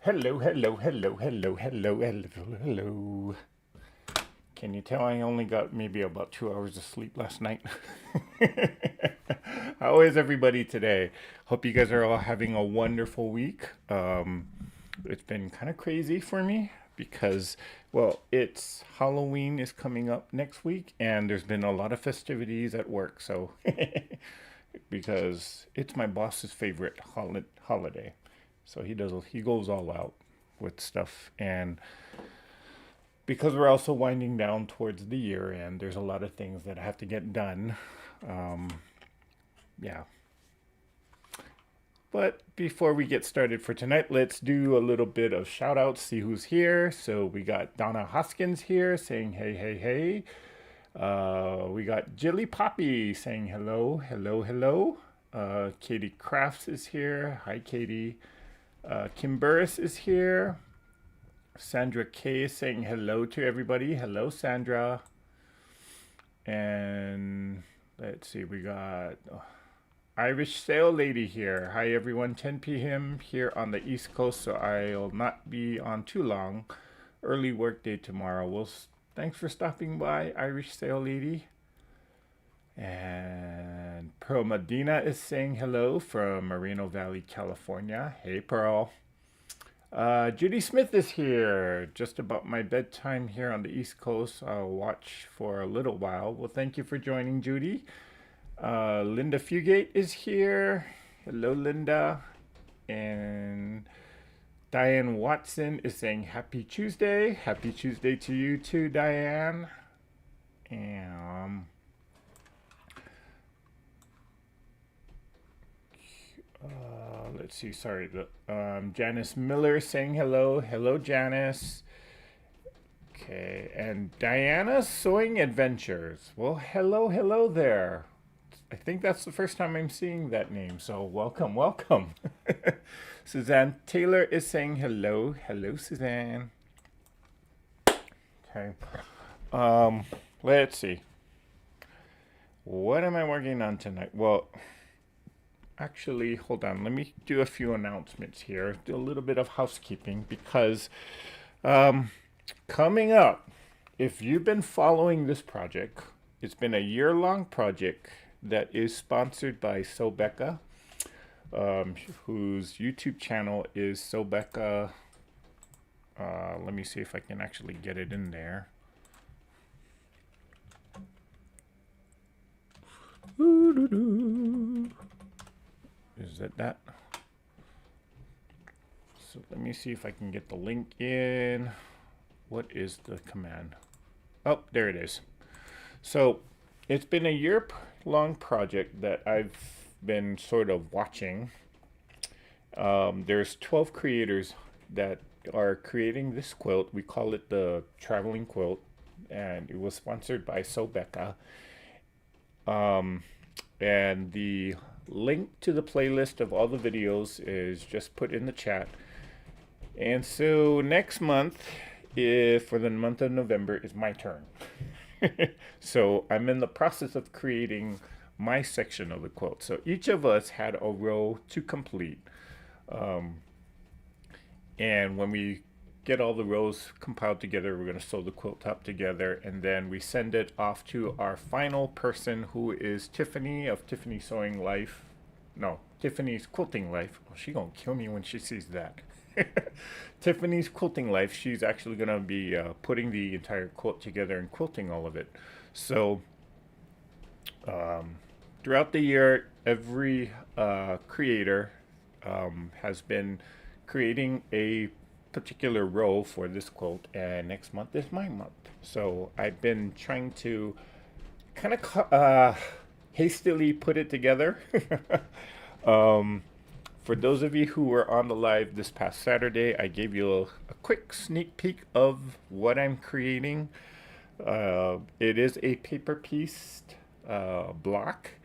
Hello, hello, hello, hello, hello, hello, hello. Can you tell I only got maybe about 2 hours of sleep last night? How is everybody today? Hope you guys are all having a wonderful week. It's been kind of crazy for me because, well, it's Halloween is coming up next week, and there's been a lot of festivities at work. So, because it's my boss's favorite holiday, so he goes all out with stuff, and because we're also winding down towards the year and there's a lot of things that have to get done. Um, yeah. But before we get started for tonight, let's do a little bit of shout outs, see who's here. So we got Donna Hoskins here saying hey, hey, hey. We got Jilly Poppy saying hello, hello, hello. Katie Crafts is here. Hi, Katie. Kim Burris is here. Sandra K is saying hello to everybody. Hello, Sandra. And let's see, we got Irish Sail Lady here. Hi, everyone. 10 p.m. here on the East Coast, so I'll not be on too long. Early work day tomorrow. Well, thanks for stopping by, Irish Sail Lady. And Pearl Medina is saying hello from Moreno Valley, California. Hey, Pearl. Judy Smith is here. Just about my bedtime here on the East Coast. I'll watch for a little while. Well, thank you for joining, Judy. Linda Fugate is here. Hello, Linda. And Diane Watson is saying Happy Tuesday. Happy Tuesday to you too, Diane. And let's see. Sorry, Janice Miller saying hello. Hello, Janice. Okay, and Diana's Sewing Adventures. Well, hello, hello there. I think that's the first time I'm seeing that name, so welcome, welcome. Suzanne Taylor is saying hello. Hello, Suzanne. Okay. Let's see. What am I working on tonight? Well, actually, hold on. Let me do a few announcements here. Do a little bit of housekeeping because coming up, if you've been following this project, it's been a year-long project that is sponsored by Sobeka, whose YouTube channel is Sobeka. Let me see if I can actually get it in there. Is it that? So let me see if I can get the link in. What is the command? Oh, there it is. So it's been a year-long project that I've been sort of watching. There's 12 creators that are creating this quilt. We call it the traveling quilt, and it was sponsored by Sobeka. And the link to the playlist of all the videos is just put in the chat. And so next month, for the month of November, is my turn. So I'm in the process of creating my section of the quilt. So each of us had a row to complete. And when we get all the rows compiled together, we're going to sew the quilt top together, and then we send it off to our final person, who is Tiffany of Tiffany Sewing Life. No, Tiffany's Quilting Life. Oh, she's going to kill me when she sees that. Tiffany's Quilting Life. She's actually going to be putting the entire quilt together and quilting all of it. So throughout the year, every creator has been creating a particular row for this quilt, and next month is my month. So I've been trying to kind of hastily put it together. For those of you who were on the live this past Saturday, I gave you a quick sneak peek of what I'm creating. It is a paper pieced block,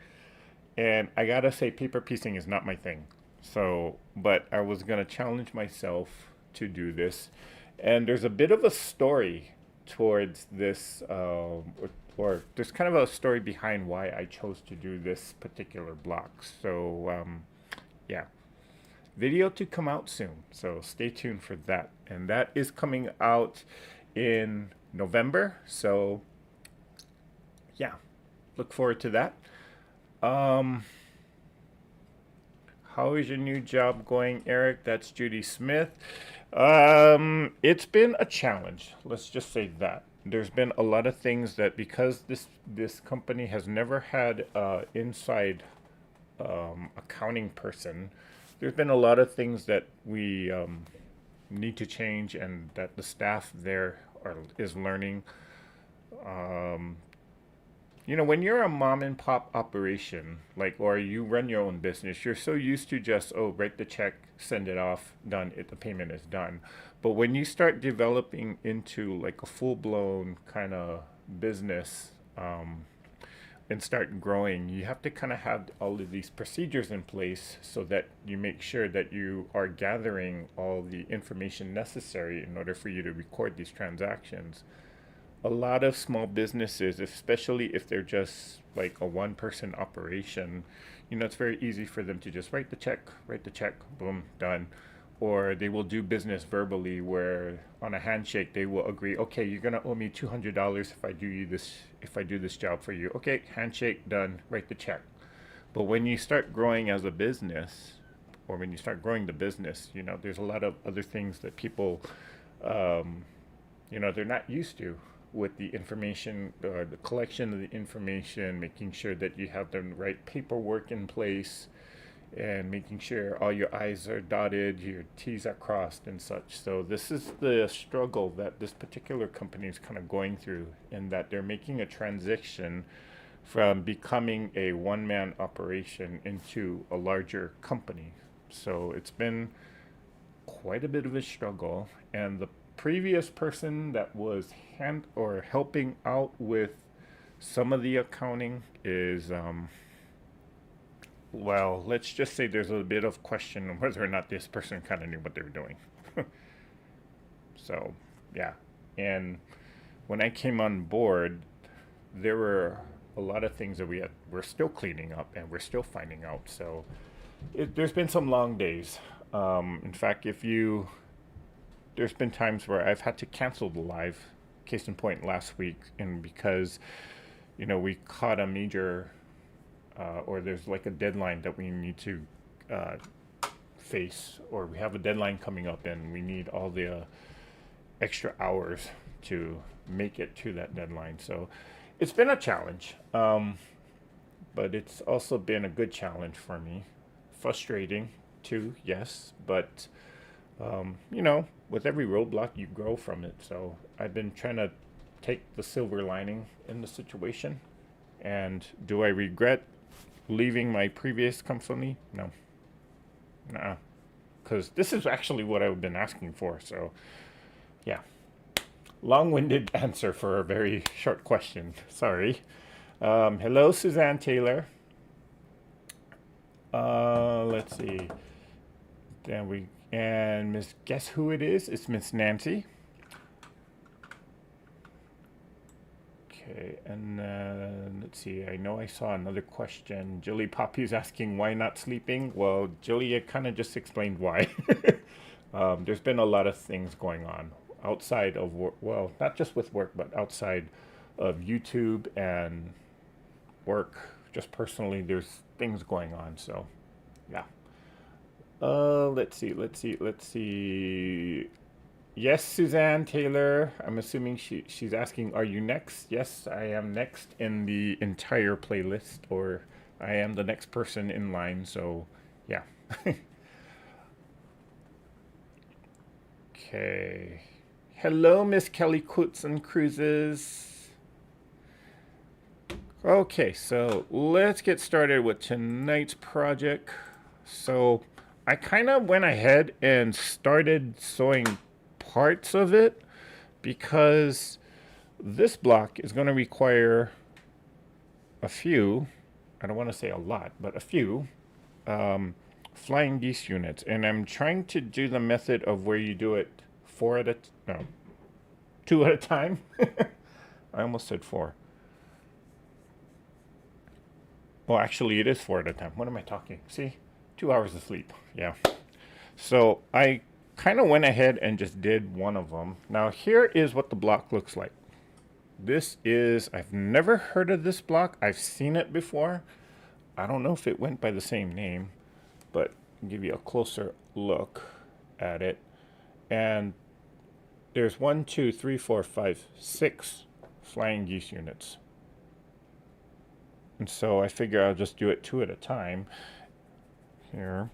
and I gotta say, paper piecing is not my thing. So, but I was gonna challenge myself to do this, and there's a bit of a story towards this, or there's kind of a story behind why I chose to do this particular block. So, yeah. video to come out soon. So stay tuned for that. And that is coming out in November. So yeah, look forward to that. Um, how is your new job going, Eric? That's Judy Smith. It's been a challenge. Let's just say that. There's been a lot of things that because this company has never had inside accounting person, there's been a lot of things that we need to change and that the staff there is learning. Um, when you're a mom and pop operation, like, or you run your own business, you're so used to just, oh, write the check, send it off, done, the payment is done. But when you start developing into like a full blown kind of business, and start growing, you have to kind of have all of these procedures in place so that you make sure that you are gathering all the information necessary in order for you to record these transactions. A lot of small businesses, especially if they're just like a one person operation, it's very easy for them to just write the check, boom, done. Or they will do business verbally where on a handshake they will agree, okay, you're gonna owe me $200 if I do this job for you. Okay, handshake, done, write the check. But when you start growing as a business, or when you start growing the business, there's a lot of other things that people, they're not used to with the information or the collection of the information, making sure that you have the right paperwork in place and making sure all your I's are dotted, your T's are crossed and such. So this is the struggle that this particular company is kind of going through, in that they're making a transition from becoming a one-man operation into a larger company. So it's been quite a bit of a struggle, and the previous person that was helping out with some of the accounting is well, let's just say there's a bit of question on whether or not this person kind of knew what they were doing. So yeah, and when I came on board, there were a lot of things that we're still cleaning up and we're still finding out. So there's been some long days. In fact, there's been times where I've had to cancel the live. Case in point, last week, and because we caught a major, or there's like a deadline that we need to face, or we have a deadline coming up, and we need all the extra hours to make it to that deadline. So it's been a challenge, but it's also been a good challenge for me. Frustrating too, yes, but with every roadblock you grow from it. So I've been trying to take the silver lining in the situation. And do I regret leaving my previous company? No. Nuh-uh. Because this is actually what I've been asking for. So yeah, long-winded answer for a very short question. Sorry. Hello, Suzanne Taylor. Let's see. And guess who it is? It's Miss Nancy. Okay, and let's see. I know I saw another question. Jilly Poppy's asking why not sleeping. Well, Jilly, I kind of just explained why. There's been a lot of things going on outside of work. Well, not just with work, but outside of YouTube and work. Just personally, there's things going on. So, yeah. Let's see. Yes, Suzanne Taylor. I'm assuming she's asking, are you next? Yes, I am next in the entire playlist, or I am the next person in line. So, yeah. Okay. Hello, Miss Kelly Quilts and Cruises. Okay, so let's get started with tonight's project. So I kind of went ahead and started sewing parts of it because this block is going to require a few, I don't want to say a lot, but a few flying geese units. And I'm trying to do the method of where you do it two at a time. I almost said four. Well, actually, it is four at a time. What am I talking? See? 2 hours of sleep. Yeah. So I kind of went ahead and just did one of them. Now here is what the block looks like. This is, I've never heard of this block. I've seen it before. I don't know if it went by the same name, but I'll give you a closer look at it. And there's 1, 2, 3, 4, 5, 6 flying geese units. And so I figure I'll just do it 2 at a time. Here.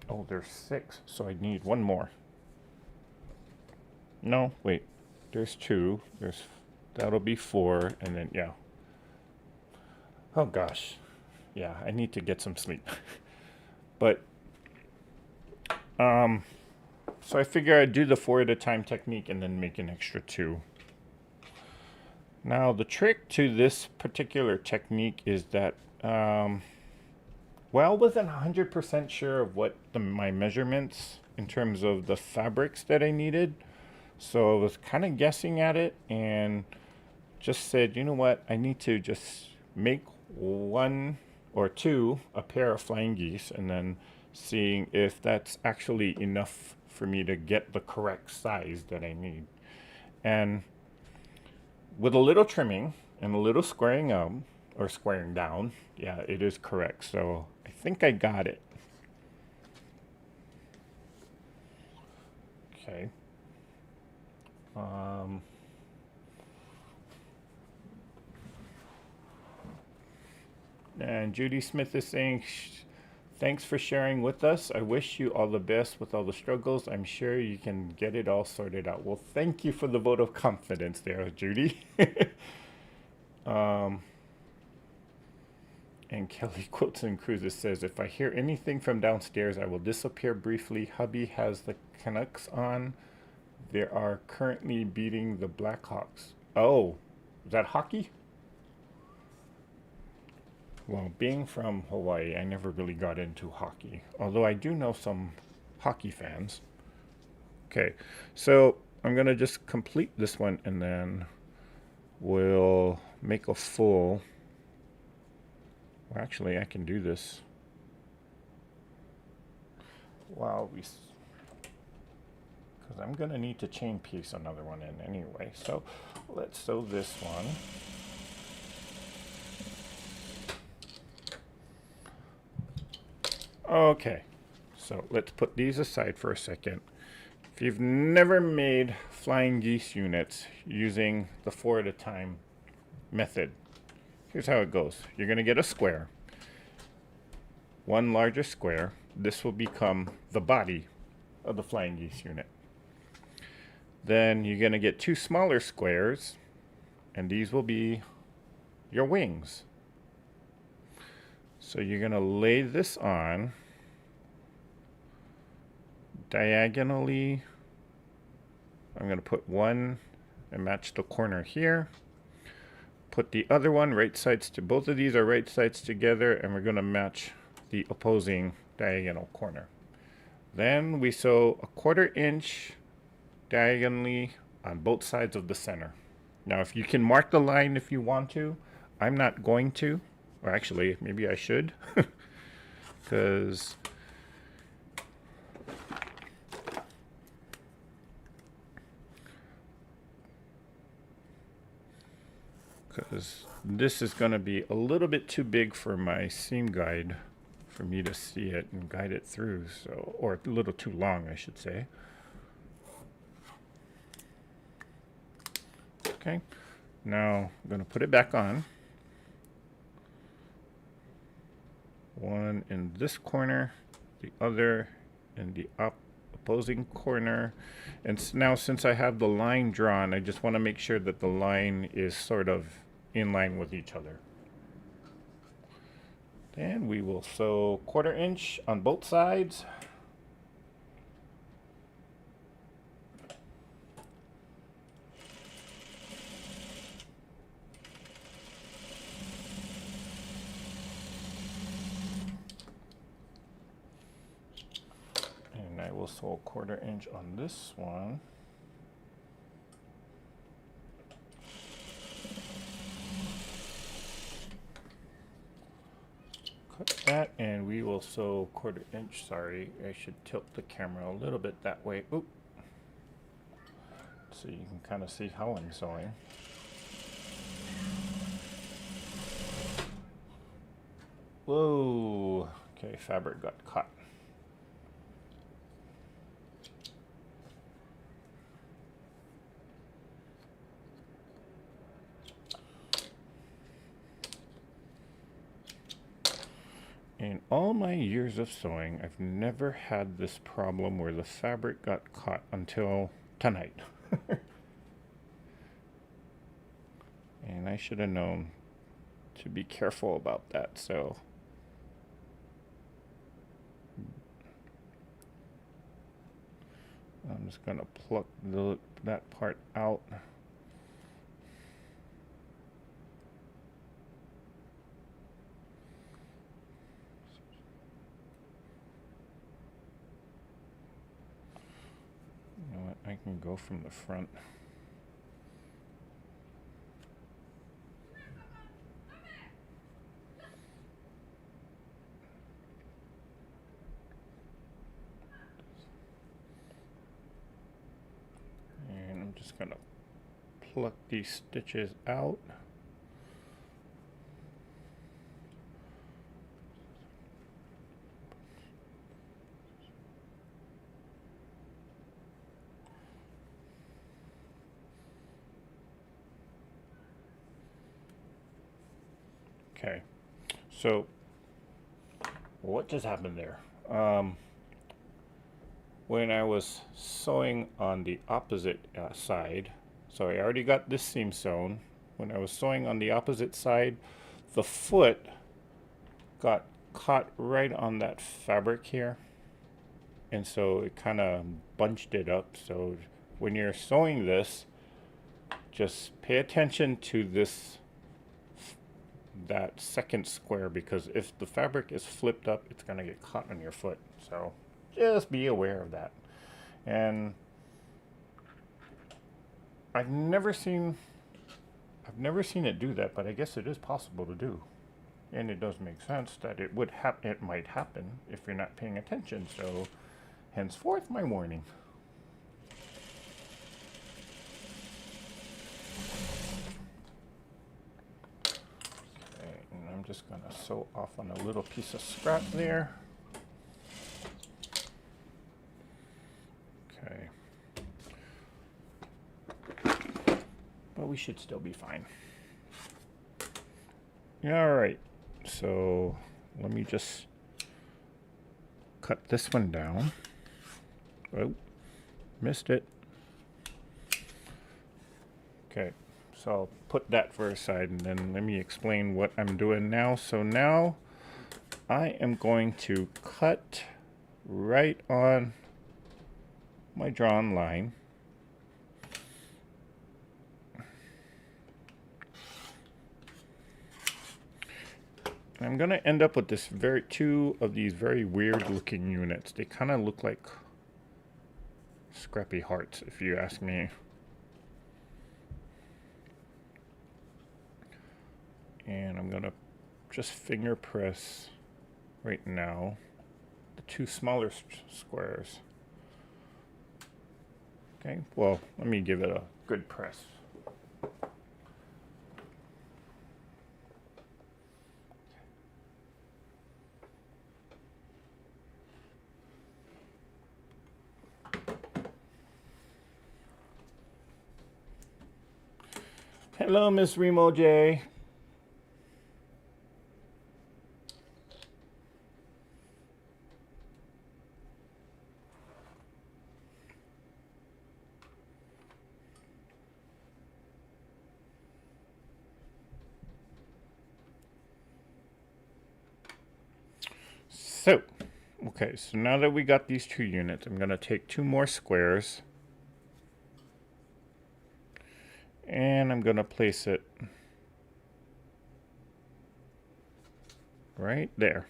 Oh, there's 6, so I need 1 more. No, wait. There's 2. That'll be 4, and then, yeah. Oh gosh. Yeah, I need to get some sleep. But, so I figure I'd do the 4 at a time technique and then make an extra 2. Now, the trick to this particular technique is that, well, I wasn't 100% sure of what my measurements in terms of the fabrics that I needed. So I was kind of guessing at it and just said, you know what, I need to just make 1 or 2 a pair of flying geese and then seeing if that's actually enough for me to get the correct size that I need. And with a little trimming and a little squaring up or squaring down, yeah, it is correct. So I think I got it. Okay. And Judy Smith is saying, thanks for sharing with us. I wish you all the best with all the struggles. I'm sure you can get it all sorted out. Well, thank you for the vote of confidence there, Judy. And Kelly Quilts and Cruises says, if I hear anything from downstairs, I will disappear briefly. Hubby has the Canucks on. They are currently beating the Blackhawks. Oh, is that hockey? Well, being from Hawaii, I never really got into hockey, although I do know some hockey fans. Okay, so I'm going to just complete this one and then we'll make a full. Well, actually, I can do this while we, because I'm going to need to chain piece another one in anyway. So let's sew this one. Okay, so let's put these aside for a second. If you've never made flying geese units using the 4 at a time method, here's how it goes. You're going to get a square, 1 larger square. This will become the body of the flying geese unit. Then you're going to get 2 smaller squares, and these will be your wings. So you're going to lay this on diagonally. I'm going to put 1 and match the corner here. Put the other one right sides to, both of these are right sides together, and we're going to match the opposing diagonal corner. Then we sew a 1/4 inch diagonally on both sides of the center. Now, if you can mark the line if you want to, I'm not going to. Or actually, maybe I should, because this is going to be a little bit too big for my seam guide for me to see it and guide it through, so, or a little too long, I should say. Okay, now I'm going to put it back on. 1 in this corner, the other in the opposing corner. And now, since I have the line drawn, I just want to make sure that the line is sort of in line with each other. Then we will sew 1/4 inch on both sides. And I will sew 1/4 inch on this one. Cut that, and we will will sew 1/4 inch. Sorry, I should tilt the camera a little bit that way. Oop. So you can kind of see how I'm sewing. Whoa. Okay, fabric got caught. In all my years of sewing, I've never had this problem where the fabric got caught until tonight. And I should have known to be careful about that, so I'm just going to pluck that part out. You know what? I can go from the front. And I'm just going to pluck these stitches out. Okay, so what just happened there? When I was sewing on the opposite side, so I already got this seam sewn. When I was sewing on the opposite side, the foot got caught right on that fabric here, and so it kind of bunched it up. So when you're sewing this, just pay attention to that second square, because if the fabric is flipped up, it's going to get caught on your foot. So just be aware of that. And I've never seen it do that, but I guess it is possible to do. And it does make sense that it might happen if you're not paying attention. So henceforth, my warning. I'm just going to sew off on a little piece of scrap there. Okay. But we should still be fine. Alright, so let me just cut this one down. Oh, missed it. Okay. So I'll put that for a side, and then let me explain what I'm doing now. So now I am going to cut right on my drawn line. I'm going to end up with this two of these very weird looking units. They kind of look like scrappy hearts, if you ask me. And I'm going to just finger press right now the two smaller squares. Okay, well, let me give it a good press. Hello, Miss Remo J. So, okay, so now that we got these two units, I'm going to take two more squares and I'm going to place it right there.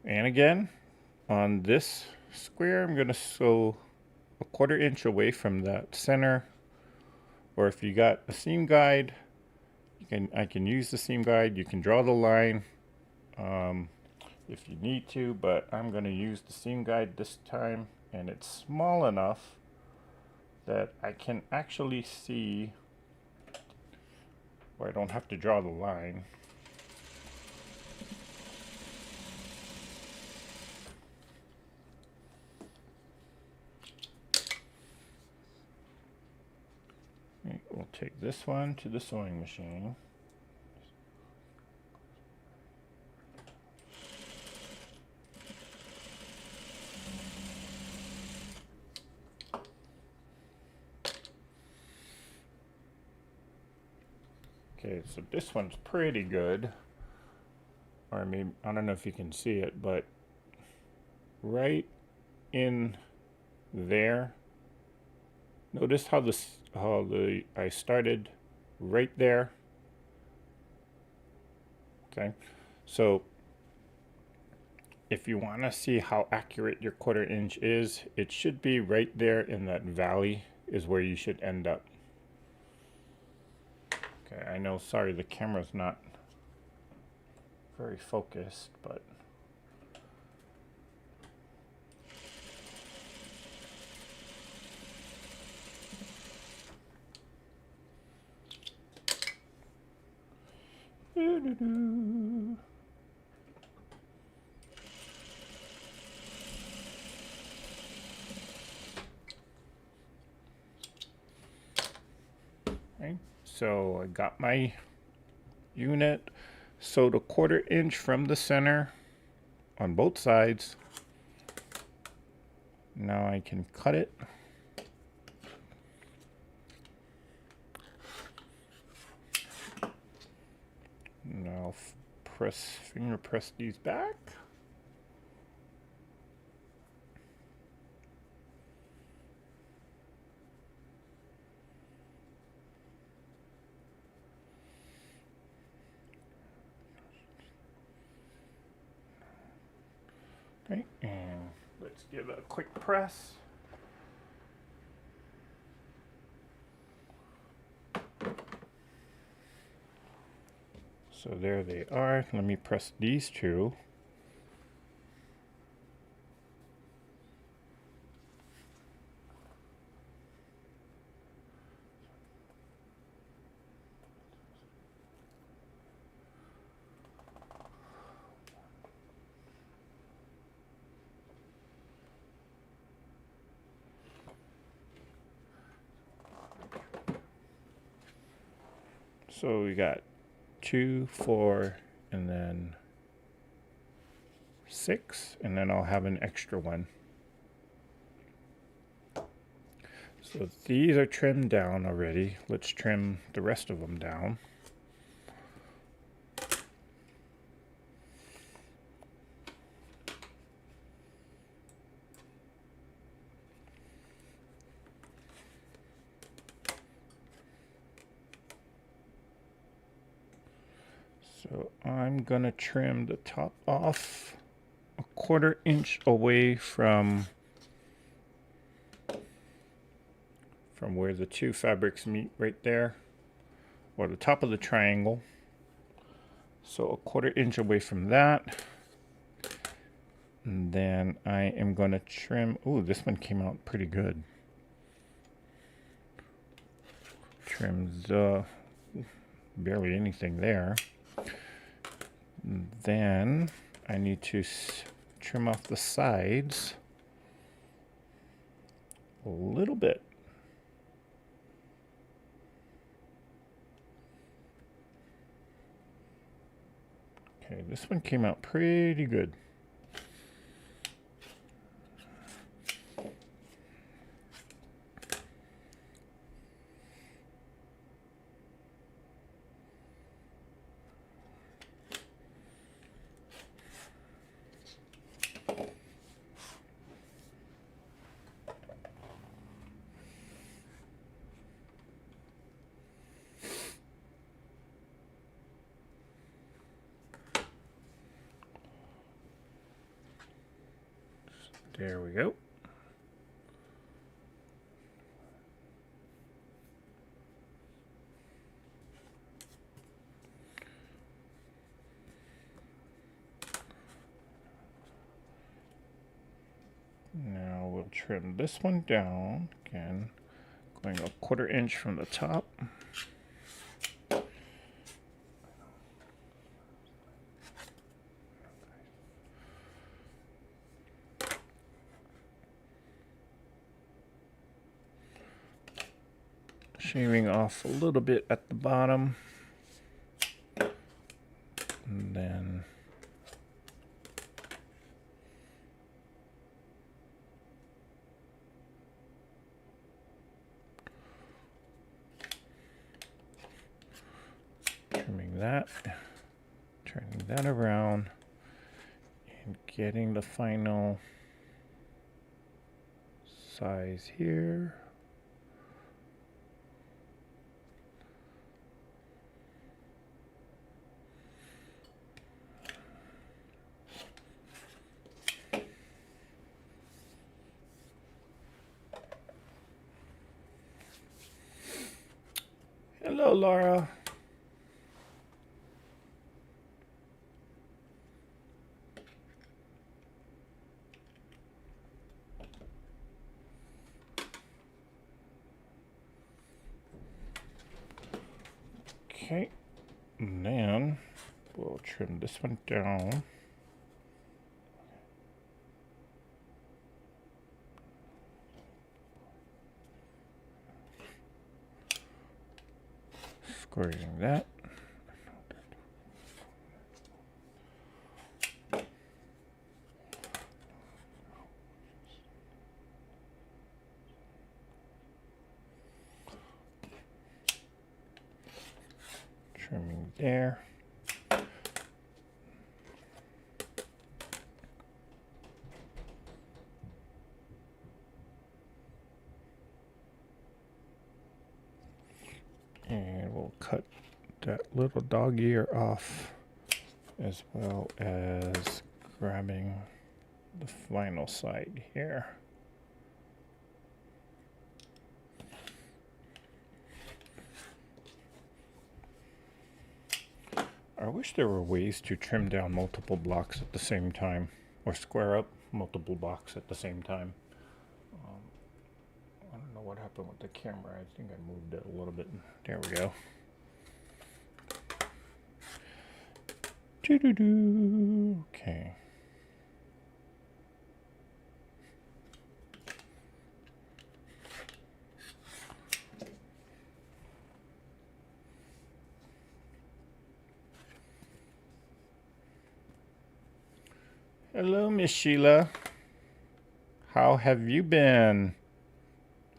And again, on this square, I'm going to sew a 1/4 inch away from that center, or if you got a seam guide, I can use the seam guide. You can draw the line if you need to, but I'm going to use the seam guide this time, and it's small enough that I can actually see where I don't have to draw the line. We'll take this one to the sewing machine. Okay, so this one's pretty good. Or maybe, I don't know if you can see it, but right in there, notice how I started right there. Okay, so if you want to see how accurate your 1/4 inch is, it should be right there in that valley is where you should end up. Okay, I know, sorry, the camera's not very focused, but okay, so I got my unit. Sewed a 1/4 inch from the center on both sides. Now I can cut it. Now finger press these back. Okay, and let's give it a quick press. So there they are. Let me press these two. So we got 2, 4, and then 6, and then I'll have an extra one. So these are trimmed down already. Let's trim the rest of them down. So I'm gonna trim the top off a 1/4 inch away from where the two fabrics meet, right there, or the top of the triangle. So a 1/4 inch away from that. And then I am gonna trim, ooh, this one came out pretty good. Trims barely anything there. Then I need to trim off the sides a little bit. Okay, this one came out pretty good. There we go. Now we'll trim this one down again, going a 1/4 inch from the top. Shaving off a little bit at the bottom, and then trimming that, turning that around, and getting the final size here. Hello, Laura. Okay, and then we'll trim this one down. Squaring that. Trimming there. And we'll cut that little dog ear off, as well as grabbing the final side here. I wish there were ways to trim down multiple blocks at the same time, or square up multiple blocks at the same time. I don't know what happened with the camera. I think I moved it a little bit. There we go. Doo-doo-doo. Okay. Hello, Miss Sheila. How have you been?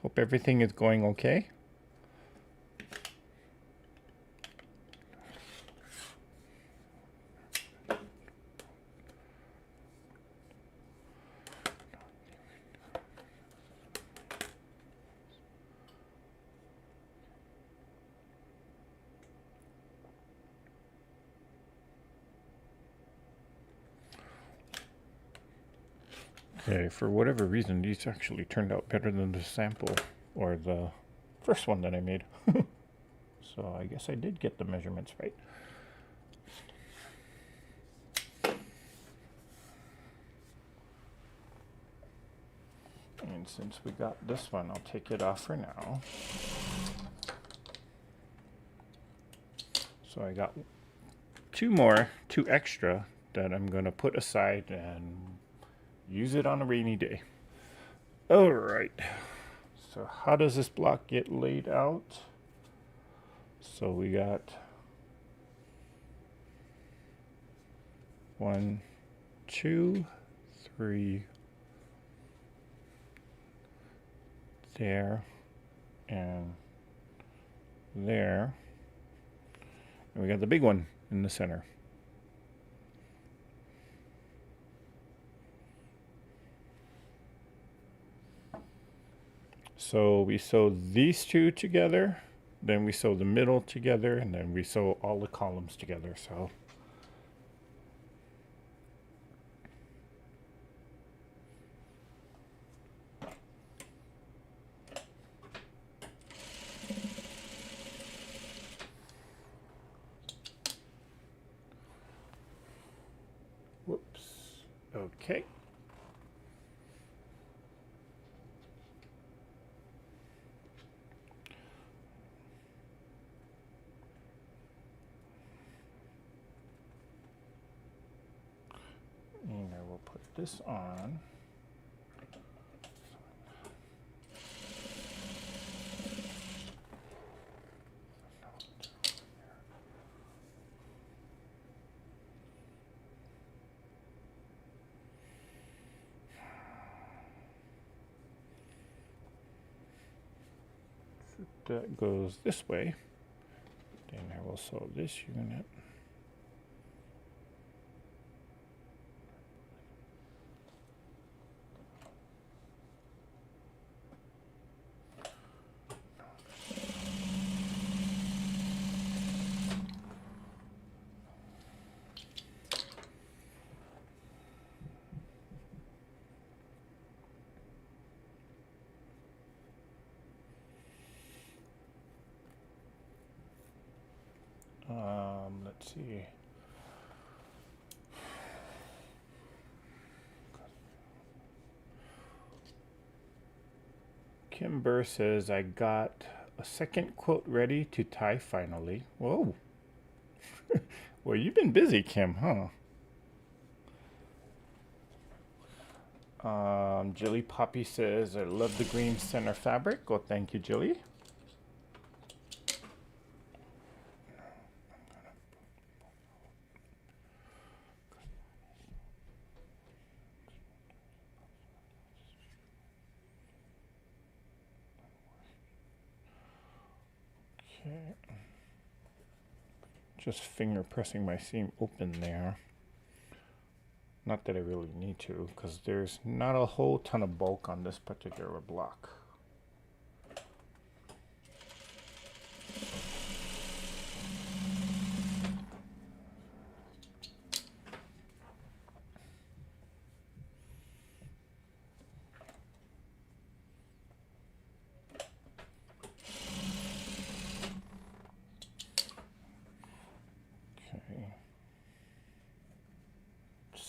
Hope everything is going okay. Okay, for whatever reason, these actually turned out better than the sample, or the first one that I made. So I guess I did get the measurements right. And since we got this one, I'll take it off for now. So I got two extra that I'm gonna put aside and use it on a rainy day. All right, so how does this block get laid out? So we got 1, 2, 3 there and there, and we got the big one in the center. So we sew these two together, then we sew the middle together, and then we sew all the columns together. So whoops. Okay. will put this on. That goes this way. Then I will sew this unit. Let's see. Kimber says, I got a second quilt ready to tie finally. Whoa. Well, you've been busy, Kim, huh? Jilly Poppy says, I love the green center fabric. Well, thank you, Jilly. Okay. Just finger pressing my seam open there. Not that I really need to, because there's not a whole ton of bulk on this particular block.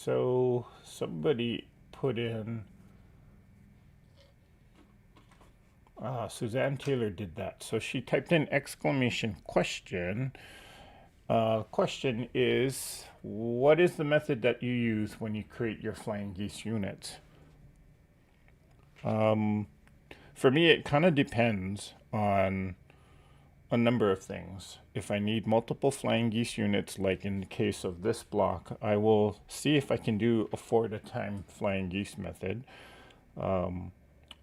So somebody put in, Suzanne Taylor did that. So she typed in exclamation question. Question is, what is the method that you use when you create your flying geese units? For me, it kind of depends on a number of things. If I need multiple flying geese units, like in the case of this block, I will see if I can do a 4 at a time flying geese method. A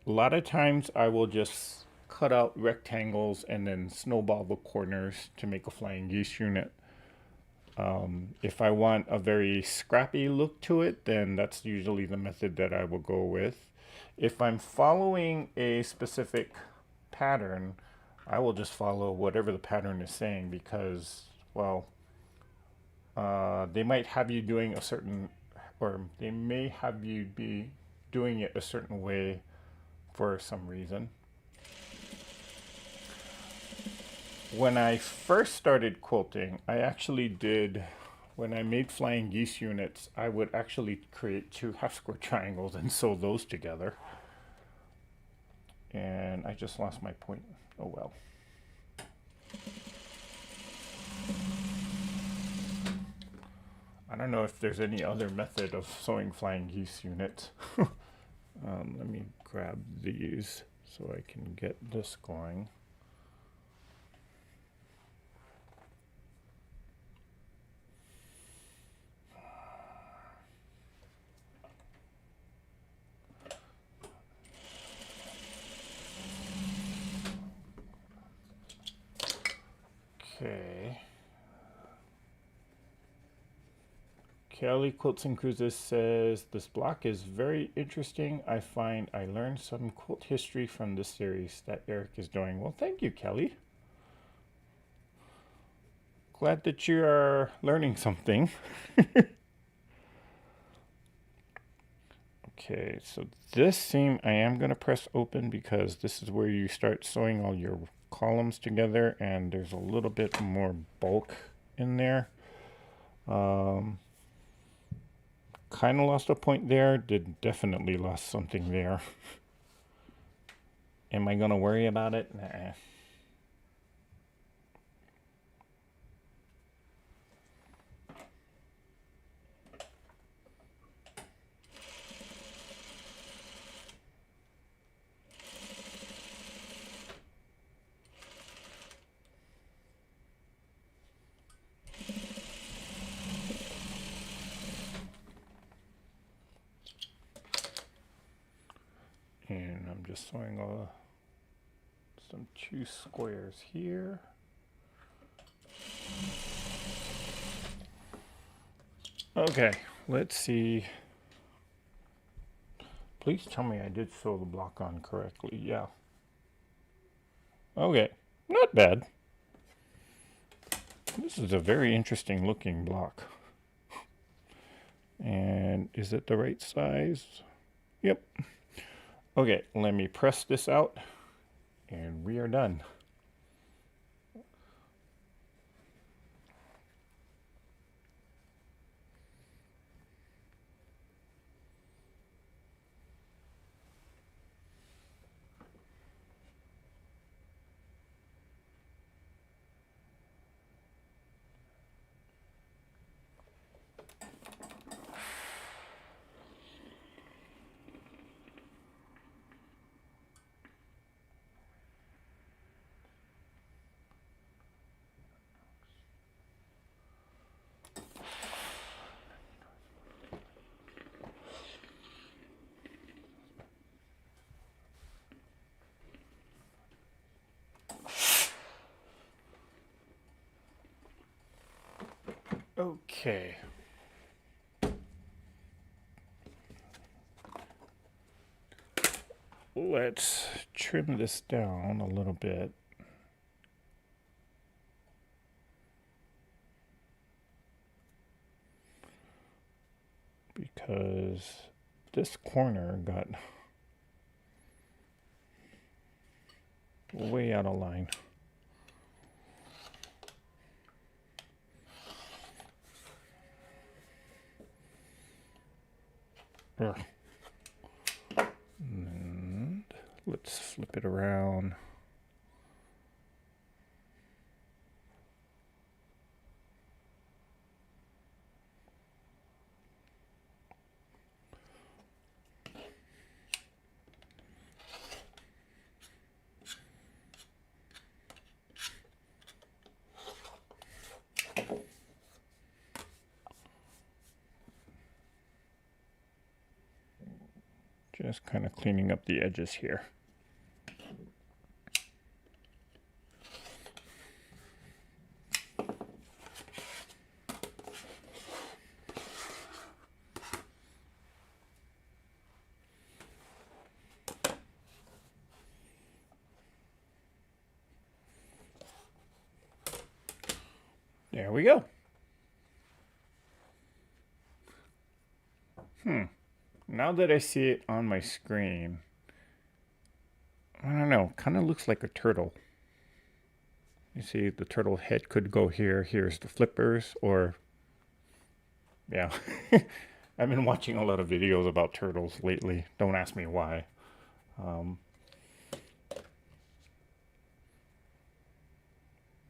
lot of times I will just cut out rectangles and then snowball the corners to make a flying geese unit. If I want a very scrappy look to it, then that's usually the method that I will go with. If I'm following a specific pattern, I will just follow whatever the pattern is saying, because, well, they might have you doing a certain, or they may have you be doing it a certain way for some reason. When I first started quilting, I actually did, when I made flying geese units, I would actually create 2 half square triangles and sew those together. And I just lost my point. Oh well. I don't know if there's any other method of sewing flying geese units. Let me grab these so I can get this going. Okay. Kelly Quilts and Cruises says, this block is very interesting. I find I learned some quilt history from this series that Eric is doing. Well, thank you, Kelly. Glad that you are learning something. Okay, so this seam I am going to press open, because this is where you start sewing all your columns together, and there's a little bit more bulk in there. Kind of lost a point there. Definitely lost something there. Am I going to worry about it? Nah. I'm just sewing some 2 squares here. Okay, let's see. Please tell me I did sew the block on correctly. Yeah. Okay, not bad. This is a very interesting looking block. And is it the right size? Yep. Okay, let me press this out and we are done. Okay. Let's trim this down a little bit. Because this corner got way out of line. Ugh. And let's flip it around. Just kind of cleaning up the edges here. There we go. Now that I see it on my screen, I don't know, kind of looks like a turtle. You see the turtle head could go here. Here's the flippers, or yeah. I've been watching a lot of videos about turtles lately. Don't ask me why.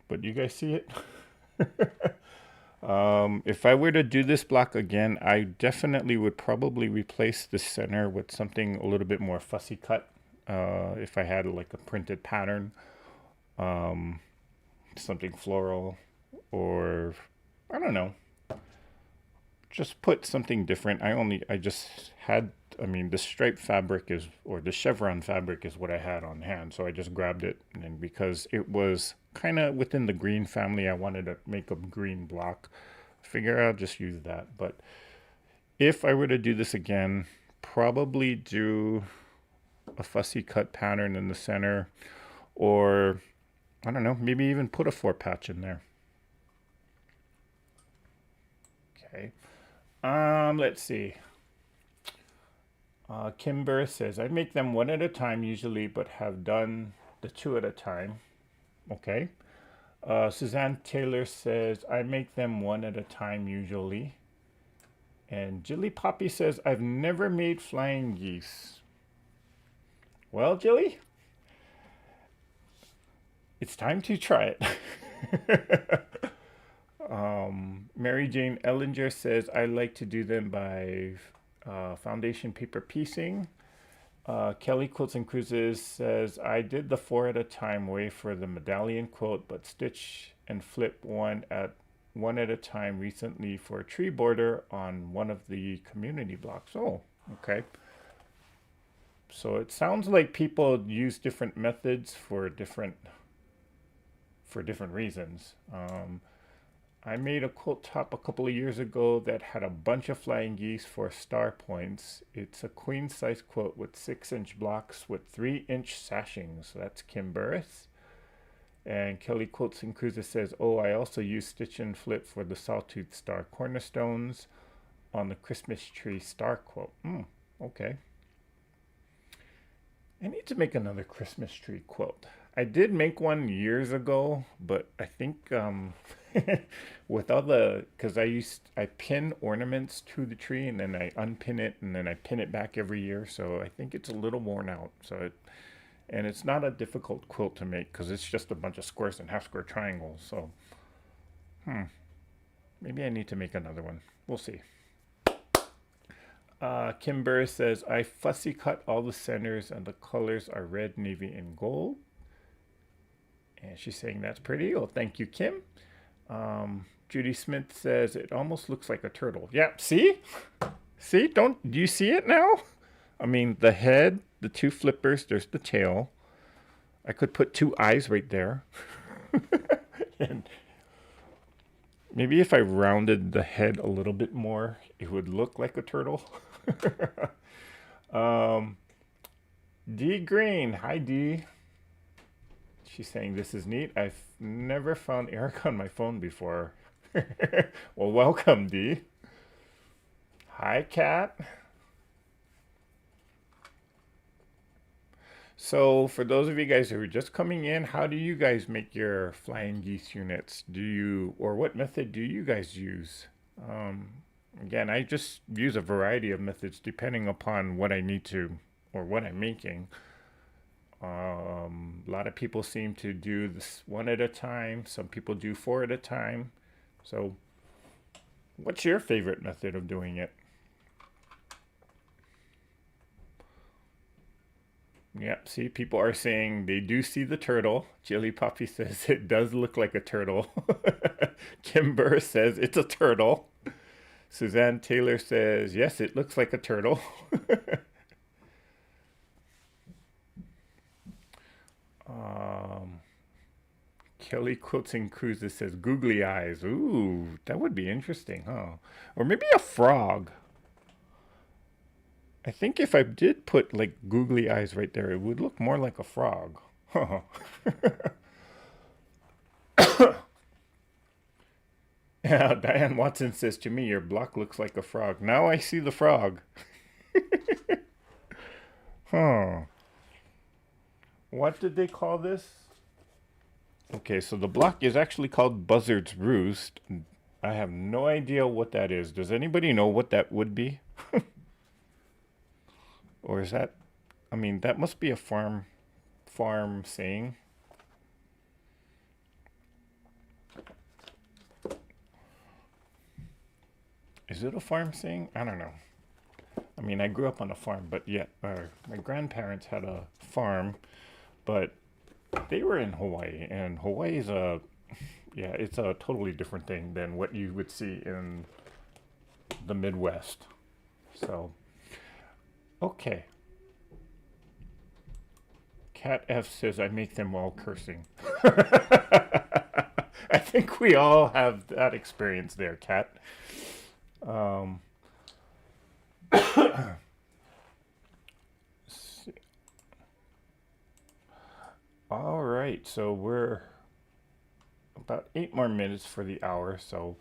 But you guys see it? If I were to do this block again, I definitely would probably replace the center with something a little bit more fussy cut. If I had like a printed pattern, something floral, or I don't know, just put something different. I just had, I mean, the striped fabric is, or the chevron fabric is what I had on hand. So I just grabbed it, and because it was kind of within the green family, I wanted to make a green block. Figure I'll just use that. But if I were to do this again, probably do a fussy cut pattern in the center, or I don't know, maybe even put a 4-patch in there. Okay. Let's see. Kimber says, I make them one at a time usually, but have done the 2 at a time. Okay. Suzanne Taylor says, I make them one at a time usually. And Jilly Poppy says, I've never made flying geese. Well, Jilly, it's time to try it. Mary Jane Ellinger says, I like to do them by foundation paper piecing. Kelly Quilts and Cruises says, I did the 4 at a time way for the medallion quilt, but stitch and flip one at a time recently for a tree border on one of the community blocks. Oh, okay. So it sounds like people use different methods for different reasons. I made a quilt top a couple of years ago that had a bunch of flying geese for star points. It's a queen size quilt with 6-inch blocks with 3-inch sashing. So that's Kim Burris. And Kelly Quilts and Cruises says, oh, I also use stitch and flip for the sawtooth star cornerstones on the Christmas tree star quilt. Okay. I need to make another Christmas tree quilt. I did make one years ago, but I think with all the, because I pin ornaments to the tree and then I unpin it and then I pin it back every year. So I think it's a little worn out. And it's not a difficult quilt to make because it's just a bunch of squares and half square triangles. So, maybe I need to make another one. We'll see. Kim Burris says, I fussy cut all the centers and the colors are red, navy, and gold. And she's saying that's pretty. Well, thank you, Kim. Judy Smith says, it almost looks like a turtle. Yeah, see? See? Do you see it now? I mean, the head, the two flippers, there's the tail. I could put two eyes right there. And maybe if I rounded the head a little bit more, it would look like a turtle. D Green. Hi, D. She's saying this is neat. I've never found Eric on my phone before. Well, welcome, D. Hi, Kat. So for those of you guys who are just coming in, how do you guys make your flying geese units? Or what method do you guys use? Again, I just use a variety of methods depending upon what I need to or what I'm making. A lot of people seem to do this one at a time. Some people do 4 at a time. So what's your favorite method of doing it? Yep, see, people are saying they do see the turtle. Jilly Puppy says it does look like a turtle. Kimber says it's a turtle. Suzanne Taylor says, yes, it looks like a turtle. Kelly Quilts and Cruises says googly eyes. Ooh, that would be interesting, huh? Or maybe a frog. I think if I did put like googly eyes right there, it would look more like a frog. Huh. Yeah, Diane Watson says to me, your block looks like a frog. Now I see the frog. Huh. What did they call this? Okay, so the block is actually called Buzzard's Roost. I have no idea what that is. Does anybody know what that would be? Or is that, I mean, that must be a farm saying. Is it a farm saying? I don't know. I mean, I grew up on a farm, but yet my grandparents had a farm, but they were in Hawaii, and Hawaii is it's a totally different thing than what you would see in the Midwest. So, okay. Cat F says, I make them while cursing. I think we all have that experience there, Cat. All right, so we're about 8 more minutes for the hour, so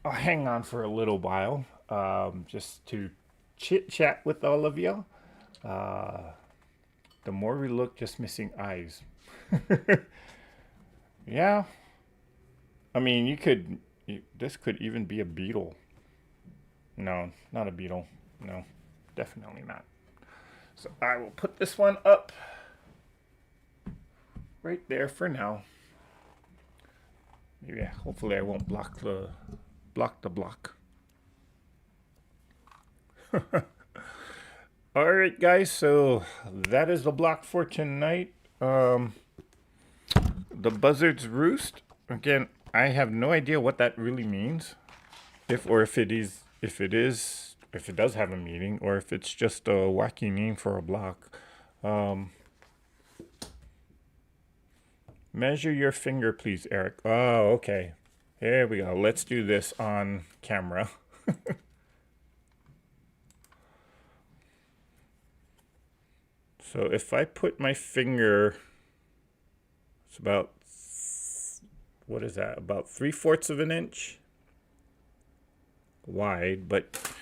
I'll hang on for a little while, just to chit chat with all of you. The more we look, just missing eyes. Yeah, I mean, this could even be a beetle. No, not a beetle. No, definitely not. So I will put this one up right there for now. Maybe, hopefully I won't block the block. All right, guys, so that is the block for tonight. The Buzzard's Roost. Again, I have no idea what that really means. If it is if it does have a meaning, or if it's just a wacky name for a block. Measure your finger, please, Eric. Oh, okay. Here we go. Let's do this on camera. So if I put my finger, it's about, what is that? About 3/4 of an inch wide. But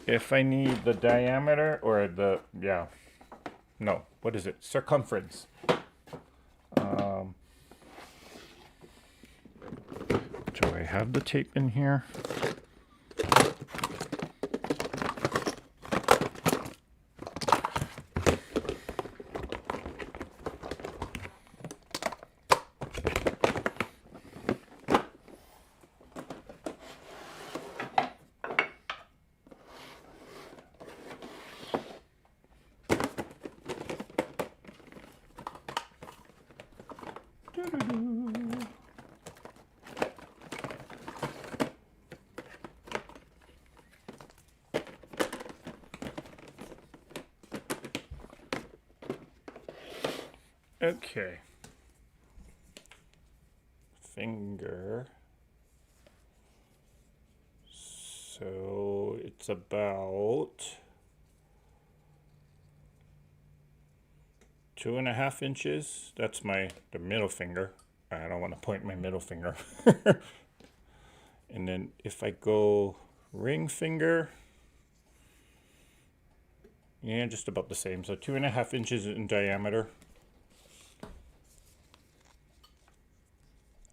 if I need the diameter or the, yeah, no, what is it? Circumference. Do I have the tape in here? Okay. Finger. So it's about 2.5 inches. That's the middle finger. I don't want to point my middle finger. And then if I go ring finger, yeah, just about the same. So 2.5 inches in diameter.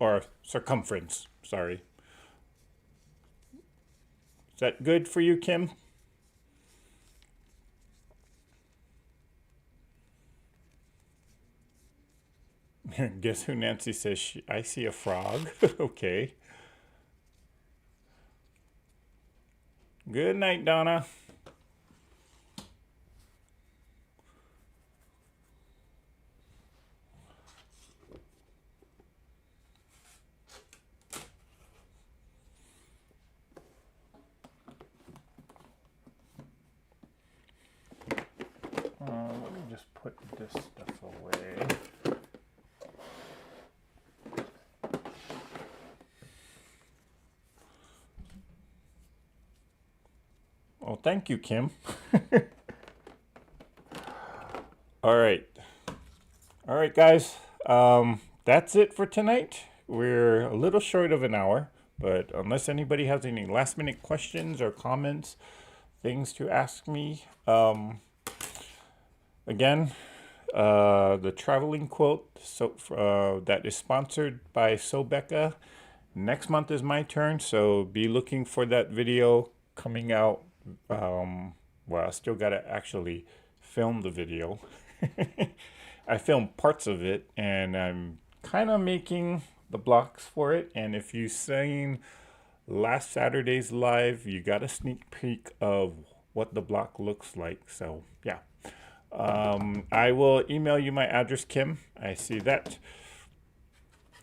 Or circumference, sorry. Is that good for you, Kim? Guess who Nancy says? I see a frog. Okay. Good night, Donna. Let me just put this stuff away. Oh, thank you, Kim. All right. All right, guys. That's it for tonight. We're a little short of an hour, but unless anybody has any last minute questions or comments, things to ask me, again, the traveling quilt that is sponsored by Sobecca. Next month is my turn, so be looking for that video coming out. Well, I still gotta actually film the video. I filmed parts of it, and I'm kind of making the blocks for it. And if you've seen last Saturday's live, you got a sneak peek of what the block looks like. So yeah. I will email you my address, Kim. I see that.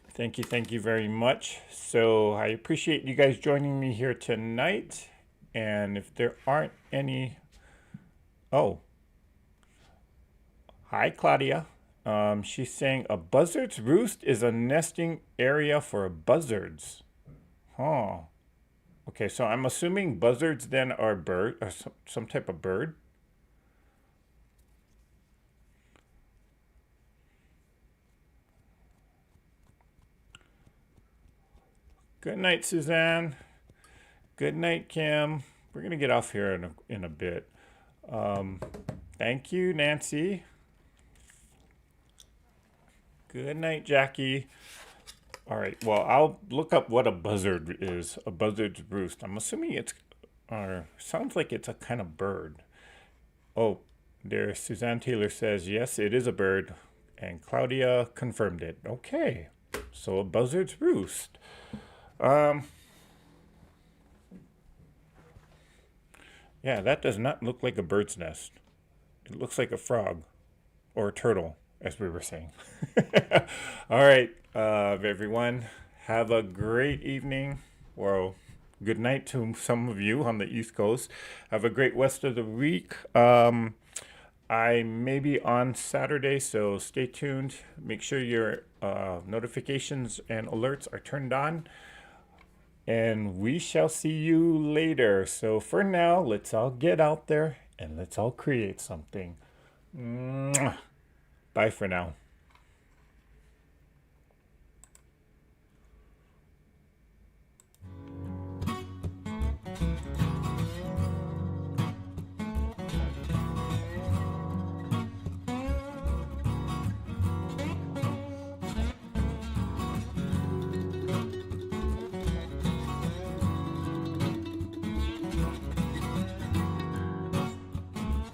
Thank you very much. So I appreciate you guys joining me here tonight. And if there aren't any... Oh. Hi, Claudia. She's saying a buzzard's roost is a nesting area for buzzards. Huh. Okay, so I'm assuming buzzards then are some type of bird. Good night, Suzanne. Good night, Kim. We're going to get off here in a bit. Thank you, Nancy. Good night, Jackie. All right, well, I'll look up what a buzzard is, a buzzard's roost. I'm assuming sounds like it's a kind of bird. Oh, there, Suzanne Taylor says, yes, it is a bird. And Claudia confirmed it. Okay, so a buzzard's roost. Yeah, that does not look like a bird's nest. It looks like a frog or a turtle, as we were saying. All right, everyone, have a great evening. Well, Good night to some of you on the East Coast. Have a great rest of the week. I may be on Saturday, so stay tuned. Make sure your notifications and alerts are turned on. And we shall see you later. So for now, let's all get out there and let's all create something. Mwah. Bye for now.